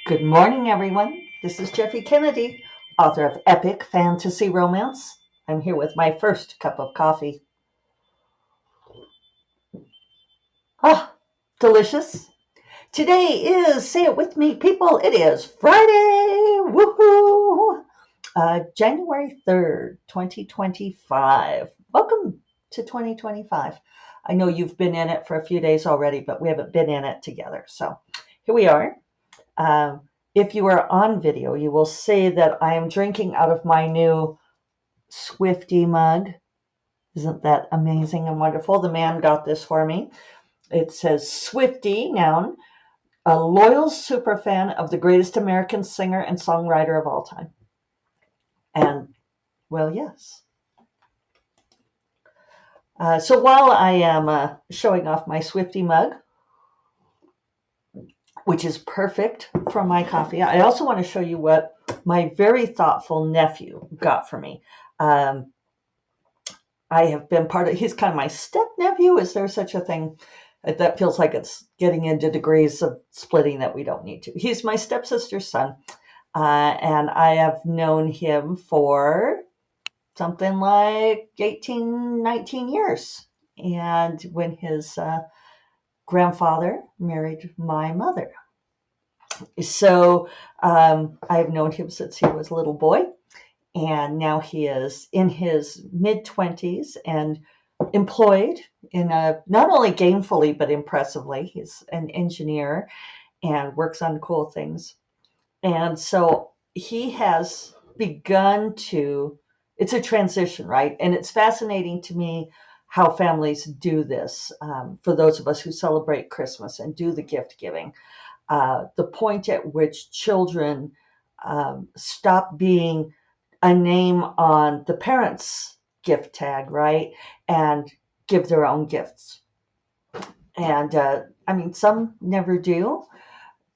Good morning, everyone. This is Jeffe Kennedy, author of Epic Fantasy Romance. I'm here with my first cup of coffee. Ah, delicious. Today is, say it with me, people, it is Friday. Woohoo! January 3rd, 2025. Welcome to 2025. I know you've been in it for a few days already, but we haven't been in it together. So here we are. If you are on video, you will see that I am drinking out of my new Swiftie mug. Isn't that amazing and wonderful? The man got this for me. It says Swiftie, noun, a loyal superfan of the greatest American singer and songwriter of all time. And, well, yes. So while I am showing off my Swiftie mug, which is perfect for my coffee, I also want to show you what my very thoughtful nephew got for me. I have been part of, he's kind of my step nephew. Is there such a thing? That feels like it's getting into degrees of splitting that we don't need to. He's my stepsister's son, and I have known him for something like 18, 19 years. And when his grandfather married my mother. So I've known him since he was a little boy. And now he is in his mid-20s and employed in a, not only gainfully, but impressively. He's an engineer and works on cool things. And so he has begun to, it's a transition, right? And it's fascinating to me how families do this. For those of us who celebrate Christmas and do the gift giving, the point at which children stop being a name on the parents' gift tag, right? And give their own gifts. And I mean, some never do,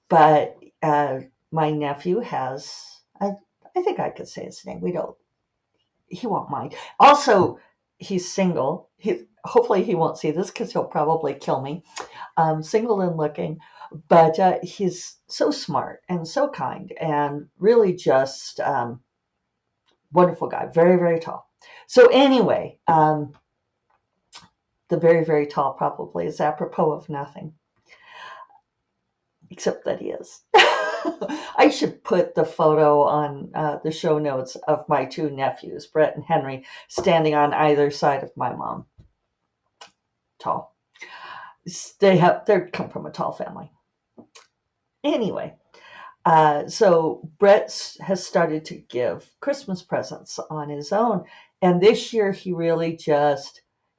but my nephew has, I think I could say his name. He won't mind. Also, he's single. Hopefully he won't see this because he'll probably kill me. Single and looking, but he's so smart and so kind and really just wonderful guy, very, very tall. So anyway, the very, very tall probably is apropos of nothing, except that he is. I should put the photo on the show notes of my two nephews, Brett and Henry, standing on either side of my mom. Tall. They come from a tall family. Anyway, so Brett has started to give Christmas presents on his own. And this year he really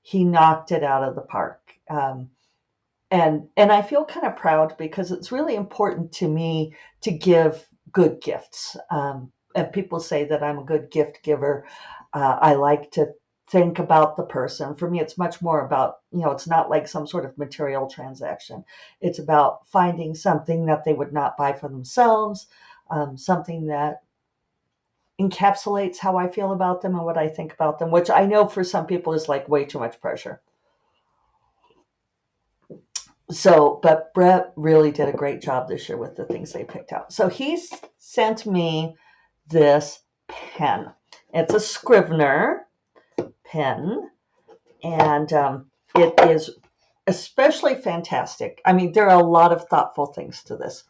he knocked it out of the park. And I feel kind of proud because it's really important to me to give good gifts. And people say that I'm a good gift giver. I like to think about the person. For me, it's much more about, it's not like some sort of material transaction. It's about finding something that they would not buy for themselves, something that encapsulates how I feel about them and what I think about them, which I know for some people is like way too much pressure. So, but Brett really did a great job this year with the things they picked out. So he sent me this pen. It's a Scrivener pen, and it is especially fantastic. I mean, there are a lot of thoughtful things to this.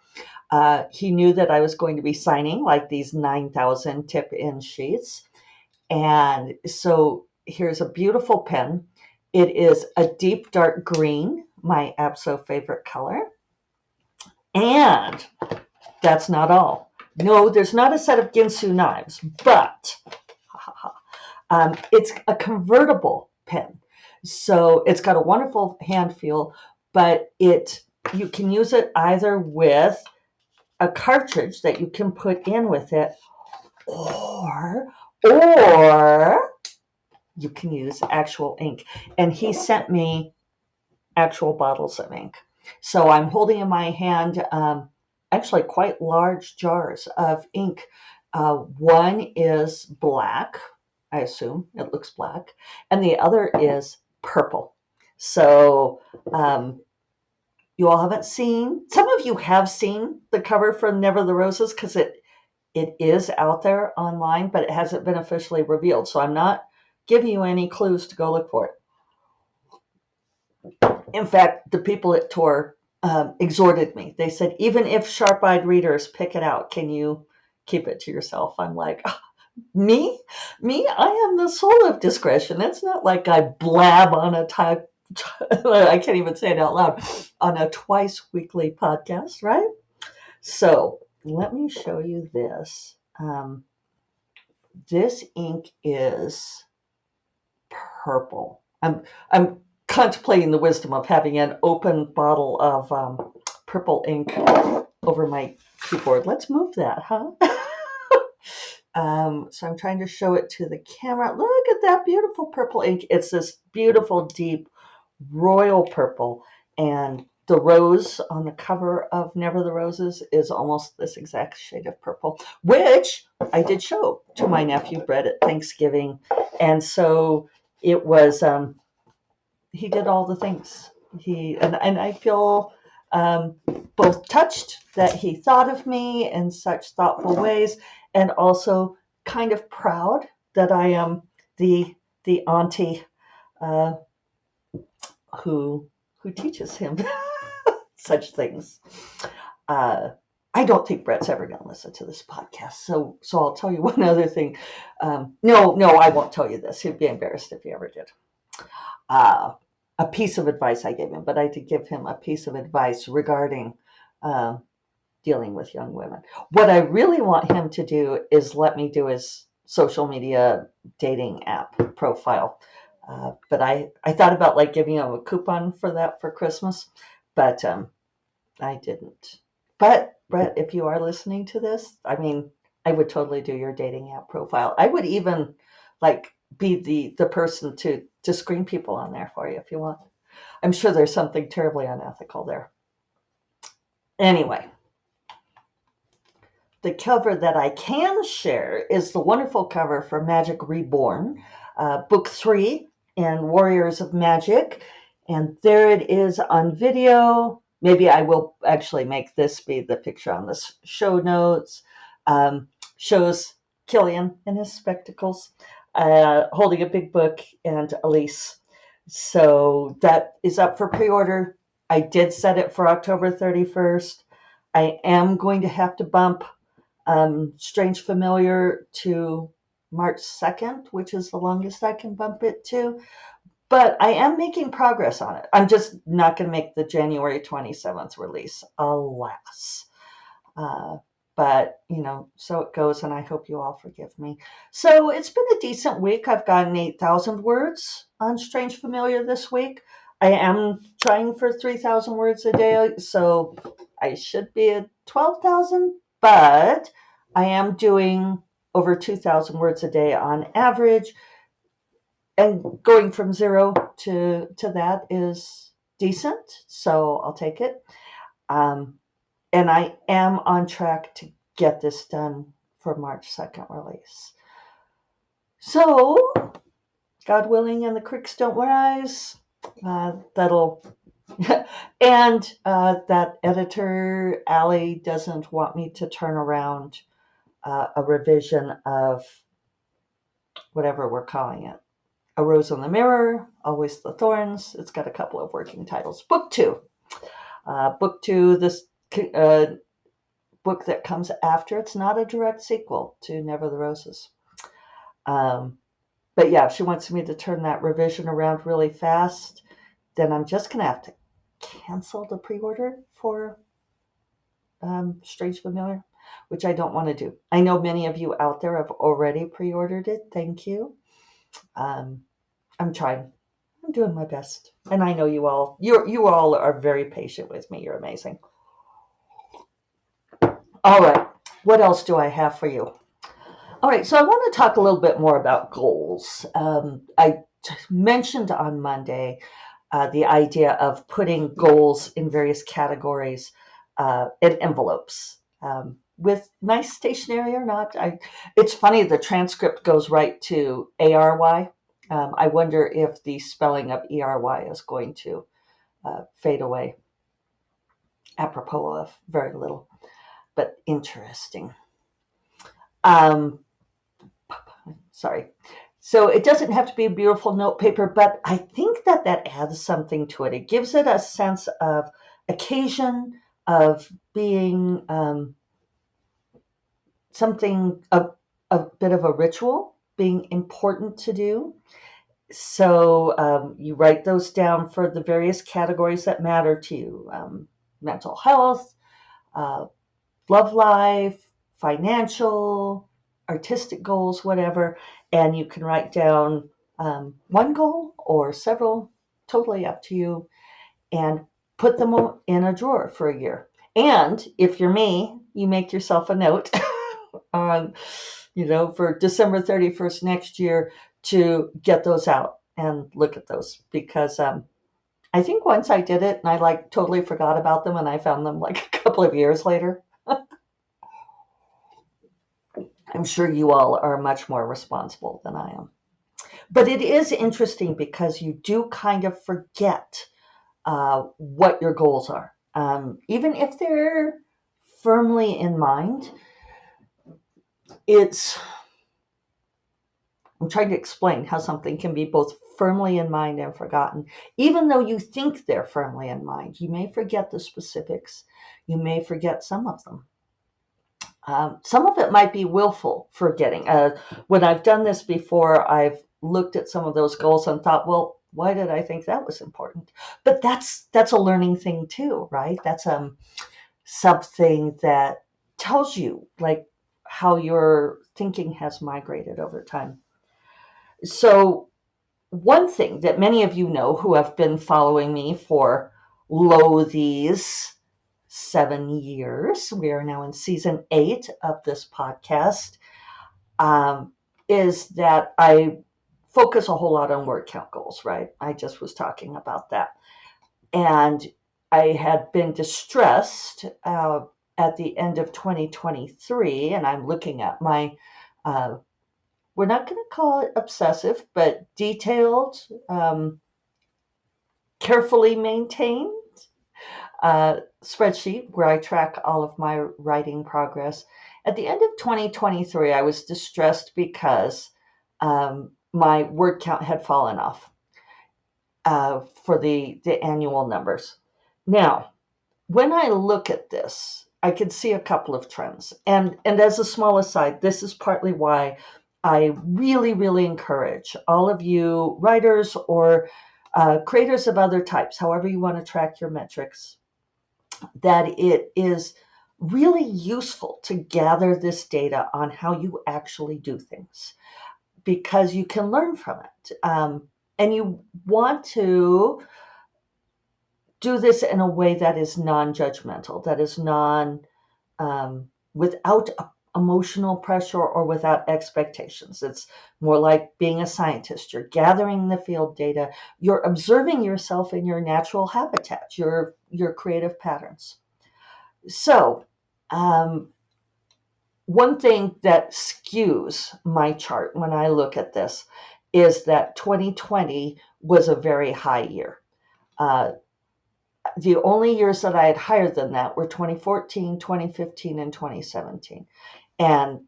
He knew that I was going to be signing like these 9,000 tip-in sheets. And so here's a beautiful pen. It is a deep dark green, my absolute favorite color. And that's not all. No, there's not a set of Ginsu knives, but it's a convertible pen. So it's got a wonderful hand feel, but you can use it either with a cartridge that you can put in with it, or you can use actual ink. And he sent me actual bottles of ink. So I'm holding in my hand actually quite large jars of ink. One is black, I assume it looks black, and the other is purple. So you all haven't seen, some of you have seen the cover for Never the Roses because it is out there online, but it hasn't been officially revealed. So I'm not giving you any clues to go look for it. In fact, the people at Tor exhorted me. They said, even if sharp-eyed readers pick it out, can you keep it to yourself? I'm like, oh, me? I am the soul of discretion. It's not like I blab on a type. I can't even say it out loud on a twice weekly podcast, right? So let me show you this. This ink is purple. I'm contemplating the wisdom of having an open bottle of purple ink over my keyboard. Let's move that, huh? So I'm trying to show it to the camera. Look at that beautiful purple ink. It's this beautiful, deep, royal purple. And the rose on the cover of Never the Roses is almost this exact shade of purple, which I did show to my nephew Brett at Thanksgiving. And so it was, he did all the things. And I feel both touched that he thought of me in such thoughtful ways, and also kind of proud that I am the auntie who teaches him such things. I don't think Brett's ever going to listen to this podcast, so I'll tell you one other thing. No, I won't tell you this. He'd be embarrassed if he ever did. A piece of advice I gave him, but I did give him a piece of advice regarding dealing with young women. What I really want him to do is let me do his social media dating app profile. But I thought about like giving him a coupon for that for Christmas, but I didn't. But Brett, if you are listening to this, I mean, I would totally do your dating app profile. I would even like be the person to screen people on there for you if you want. I'm sure there's something terribly unethical there. Anyway, the cover that I can share is the wonderful cover for Magic Reborn, book 3 in Warriors of Magic. And there it is on video. Maybe I will actually make this be the picture on the show notes. Shows Killian in his spectacles, holding a big book, and Elise. So that is up for pre-order. I did set it for October 31st. I am going to have to bump Strange Familiar to March 2nd, which is the longest I can bump it to. But I am making progress on it. I'm just not going to make the January 27th release, alas. But, so it goes, and I hope you all forgive me. So it's been a decent week. I've gotten 8,000 words on Strange Familiar this week. I am trying for 3,000 words a day, so I should be at 12,000, but I am doing over 2,000 words a day on average. And going from 0 to that is decent, so I'll take it. And I am on track to get this done for March 2nd release. So, God willing, and the creeks don't rise, that'll... and that editor, Allie, doesn't want me to turn around a revision of whatever we're calling it. A Rose on the Mirror, Always the Thorns. It's got a couple of working titles. Book 2. Book 2, this book that comes after. It's not a direct sequel to Never the Roses. But yeah, if she wants me to turn that revision around really fast, then I'm just going to have to cancel the pre-order for Strange Familiar, which I don't want to do. I know many of you out there have already pre-ordered it. Thank you. I'm trying. I'm doing my best. And I know you all are very patient with me. You're amazing. All right. What else do I have for you? All right. So I want to talk a little bit more about goals. I mentioned on Monday the idea of putting goals in various categories in envelopes. With nice stationery or not. It's funny, the transcript goes right to ARY. I wonder if the spelling of ERY is going to fade away. apropos of very little, but interesting. Um, sorry. So it doesn't have to be a beautiful note paper, but I think that adds something to it. It gives it a sense of occasion, of being something, a bit of a ritual, being important to do. So you write those down for the various categories that matter to you: mental health, uh, love life, financial, artistic goals, whatever. And you can write down one goal or several, totally up to you, and put them in a drawer for a year. And if you're me, you make yourself a note on, for December 31st next year to get those out and look at those, because I think once I did it and I like totally forgot about them and I found them like a couple of years later. I'm sure you all are much more responsible than I am. But it is interesting because you do kind of forget what your goals are. Even if they're firmly in mind, I'm trying to explain how something can be both firmly in mind and forgotten. Even though you think they're firmly in mind, you may forget the specifics. You may forget some of them. Some of it might be willful forgetting. When I've done this before, I've looked at some of those goals and thought, well, why did I think that was important? But that's a learning thing too, right? That's something that tells you like how your thinking has migrated over time. So one thing that many of you know who have been following me for these 7 years, we are now in season 8 of this podcast, is that I focus a whole lot on word count goals, right? I just was talking about that. And I had been distressed at the end of 2023, and I'm looking at my we're not going to call it obsessive, but detailed, carefully maintained spreadsheet where I track all of my writing progress. At the end of 2023, I was distressed because my word count had fallen off for the annual numbers. Now, when I look at this, I can see a couple of trends. And as a small aside, this is partly why I really, really encourage all of you writers or creators of other types, however you want to track your metrics, that it is really useful to gather this data on how you actually do things, because you can learn from it. And you want to do this in a way that is non-judgmental, that is without emotional pressure or without expectations. It's more like being a scientist. You're gathering the field data. You're observing yourself in your natural habitat, your creative patterns. So one thing that skews my chart when I look at this is that 2020 was a very high year. The only years that I had higher than that were 2014, 2015, and 2017. And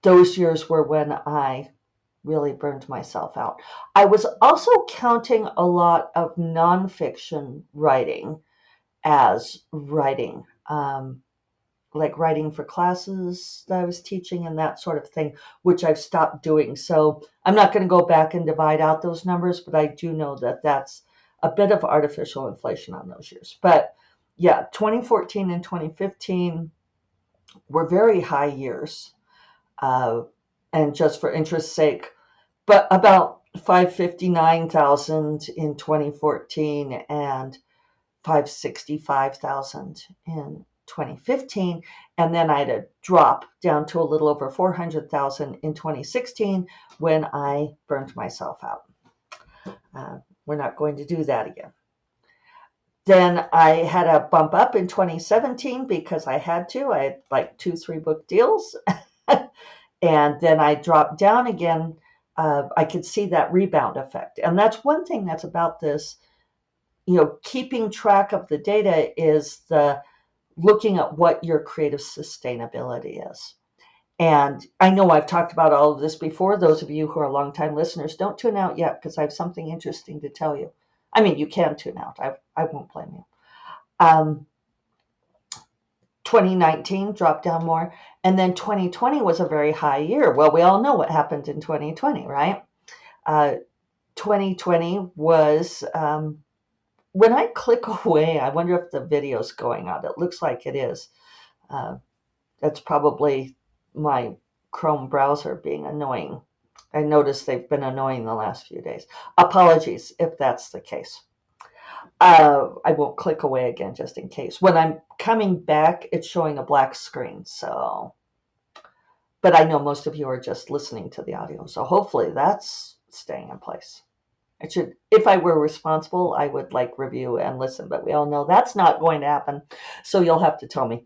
those years were when I really burned myself out. I was also counting a lot of nonfiction writing as writing, like writing for classes that I was teaching and that sort of thing, which I've stopped doing. So I'm not going to go back and divide out those numbers, but I do know that that's a bit of artificial inflation on those years. But yeah, 2014 and 2015 were very high years. And just for interest's sake, but about 559,000 in 2014 and 565,000 in 2015. And then I had a drop down to a little over 400,000 in 2016 when I burned myself out. We're not going to do that again. Then I had a bump up in 2017 because I had to. I had like 2-3 book deals. And then I dropped down again. I could see that rebound effect. And that's one thing that's about this, keeping track of the data is the looking at what your creative sustainability is. And I know I've talked about all of this before. Those of you who are longtime listeners, don't tune out yet because I have something interesting to tell you. I mean, you can tune out. I won't blame you. 2019 dropped down more. And then 2020 was a very high year. Well, we all know what happened in 2020, right? 2020 was, when I click away, I wonder if the video's going on. It looks like it is. That's probably my Chrome browser being annoying. I noticed they've been annoying the last few days. Apologies if that's the case. I won't click away again just in case. When I'm coming back, it's showing a black screen. So, but I know most of you are just listening to the audio. So hopefully that's staying in place. It should, if I were responsible, I would like review and listen, but we all know that's not going to happen. So you'll have to tell me.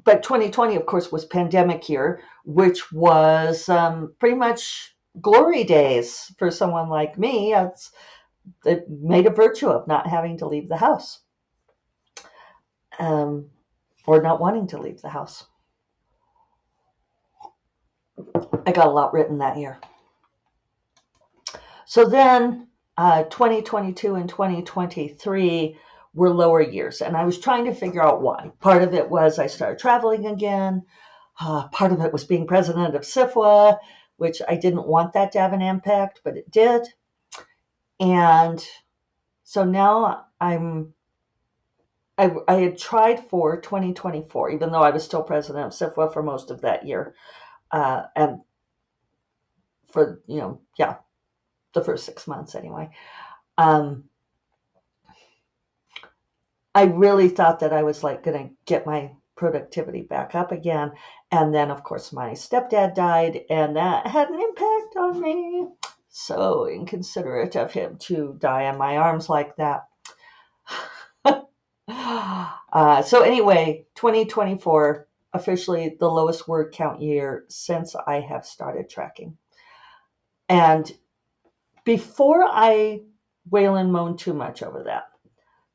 But 2020, of course, was pandemic year, which was pretty much glory days for someone like me. It made a virtue of not having to leave the house, or not wanting to leave the house. I got a lot written that year. So then 2022 and 2023 were lower years, and I was trying to figure out why. Part of it was I started traveling again. Part of it was being president of SIFWA, which I didn't want that to have an impact, but it did. And so now I had tried for 2024, even though I was still president of SIFWA for most of that year. And for, the first 6 months anyway. I really thought that I was like going to get my productivity back up again. And then, of course, my stepdad died, and that had an impact on me. So inconsiderate of him to die in my arms like that. So anyway, 2024, officially the lowest word count year since I have started tracking. And before I wail and moan too much over that,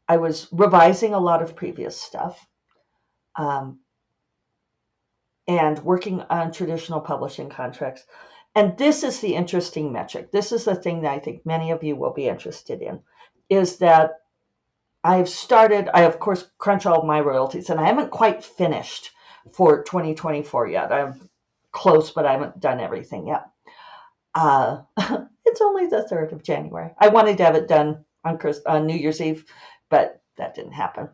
I was revising a lot of previous stuff, and working on traditional publishing contracts. And this is the interesting metric. This is the thing that I think many of you will be interested in, is that I, of course, crunch all my royalties, and I haven't quite finished for 2024 yet. I'm close, but I haven't done everything yet. It's only the 3rd of January. I wanted to have it done on New Year's Eve, but that didn't happen.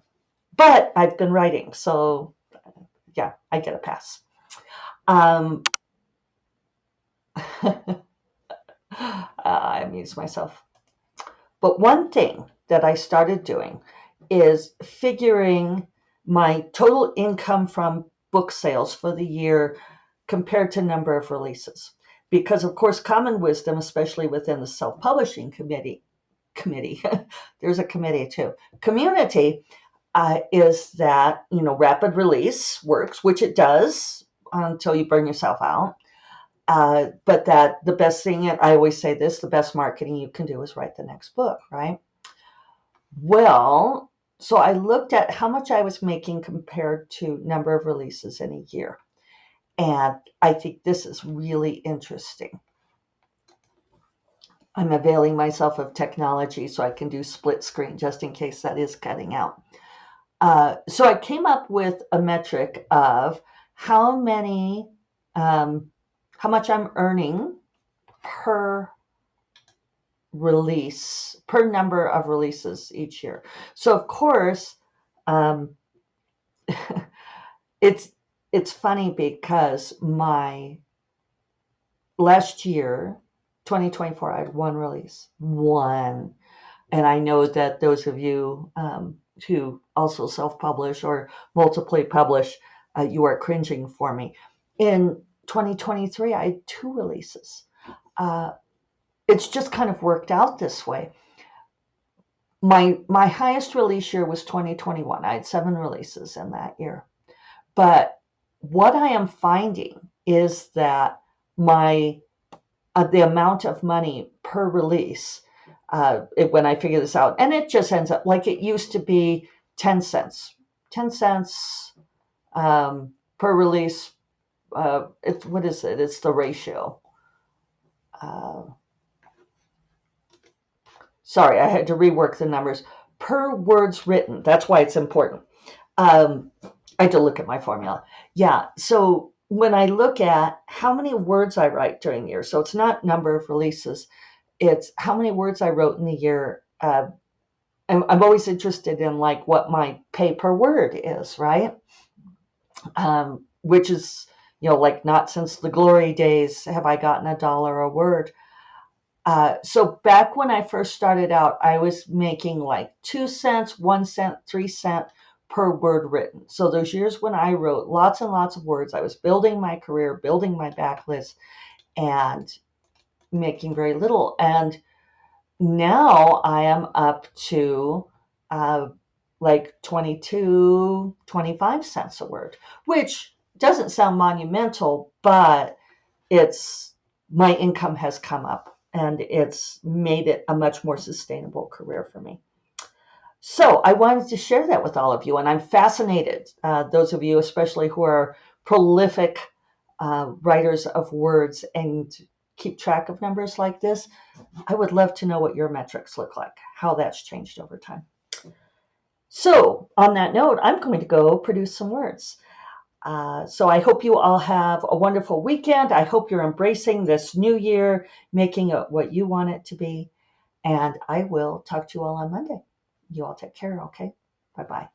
But I've been writing, so yeah, I get a pass. I amuse myself. But one thing that I started doing is figuring my total income from book sales for the year compared to number of releases. Because, of course, common wisdom, especially within the self-publishing committee, there's a committee too, community, is that, rapid release works, which it does until you burn yourself out. But that the best thing, I always say this, the best marketing you can do is write the next book, right? Well, so I looked at how much I was making compared to number of releases in a year. And I think this is really interesting. I'm availing myself of technology so I can do split screen just in case that is cutting out. So I came up with a metric of how much I'm earning per release, per number of releases each year. So of course, it's funny because my last year, 2024, I had one release, one. And I know that those of you who also self-publish or multiply publish, you are cringing for me. In 2023, I had 2 releases. It's just kind of worked out this way. My highest release year was 2021. I had 7 releases in that year. But what I am finding is that the amount of money per release, when I figure this out, and it just ends up like it used to be 10 cents. 10 cents per release. What is it? It's the ratio. Sorry, I had to rework the numbers. Per words written. That's why it's important. I had to look at my formula. Yeah. So when I look at how many words I write during the year, so it's not number of releases, it's how many words I wrote in the year. I'm always interested in like what my pay per word is, right? Which is, like not since the glory days have I gotten $1 a word. So back when I first started out, I was making like 2 cents, 1 cent, 3 cent per word written. So those years when I wrote lots and lots of words, I was building my career, building my backlist, and making very little. And now I am up to like 22, 25 cents a word, which doesn't sound monumental, but my income has come up and it's made it a much more sustainable career for me. So I wanted to share that with all of you, and I'm fascinated, those of you especially who are prolific writers of words and keep track of numbers like this. I would love to know what your metrics look like, how that's changed over time. So on that note, I'm going to go produce some words. So I hope you all have a wonderful weekend. I hope you're embracing this new year, making it what you want it to be. And I will talk to you all on Monday. You all take care, okay? Bye-bye.